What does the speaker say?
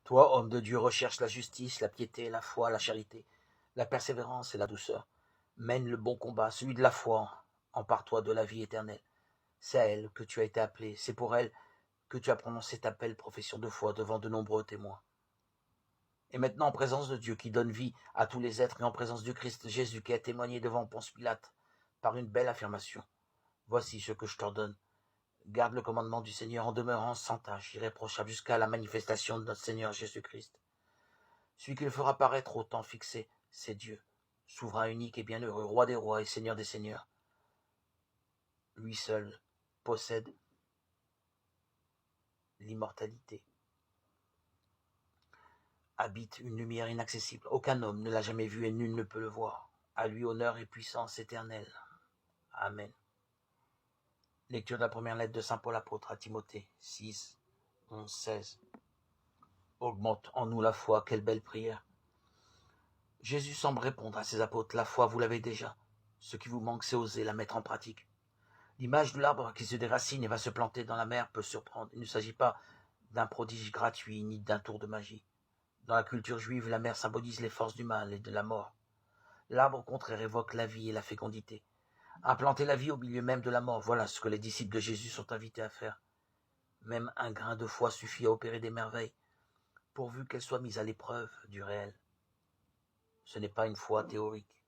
Toi, homme de Dieu, recherche la justice, la piété, la foi, la charité, la persévérance et la douceur. Mène le bon combat, celui de la foi. Empare-toi de la vie éternelle. C'est à elle que tu as été appelé. C'est pour elle que tu as prononcé ta belle profession de foi devant de nombreux témoins. Et maintenant, en présence de Dieu qui donne vie à tous les êtres et en présence du Christ Jésus qui a témoigné devant Ponce Pilate par une belle affirmation. Voici ce que je t'ordonne. Garde le commandement du Seigneur en demeurant sans tâche, irréprochable jusqu'à la manifestation de notre Seigneur Jésus-Christ. Celui qui le fera paraître au temps fixé, c'est Dieu, souverain unique et bienheureux, roi des rois et seigneur des seigneurs. Lui seul possède l'immortalité. Habite une lumière inaccessible. Aucun homme ne l'a jamais vu et nul ne peut le voir. À lui honneur et puissance éternelle. Amen. Lecture de la première lettre de saint Paul apôtre à Timothée, 6, 11, 16. Augmente en nous la foi, quelle belle prière. Jésus semble répondre à ses apôtres, la foi vous l'avez déjà. Ce qui vous manque, c'est oser la mettre en pratique. L'image de l'arbre qui se déracine et va se planter dans la mer peut surprendre. Il ne s'agit pas d'un prodige gratuit ni d'un tour de magie. Dans la culture juive, la mer symbolise les forces du mal et de la mort. L'arbre au contraire évoque la vie et la fécondité. Implanter la vie au milieu même de la mort, voilà ce que les disciples de Jésus sont invités à faire. Même un grain de foi suffit à opérer des merveilles, pourvu qu'elle soit mise à l'épreuve du réel. Ce n'est pas une foi théorique,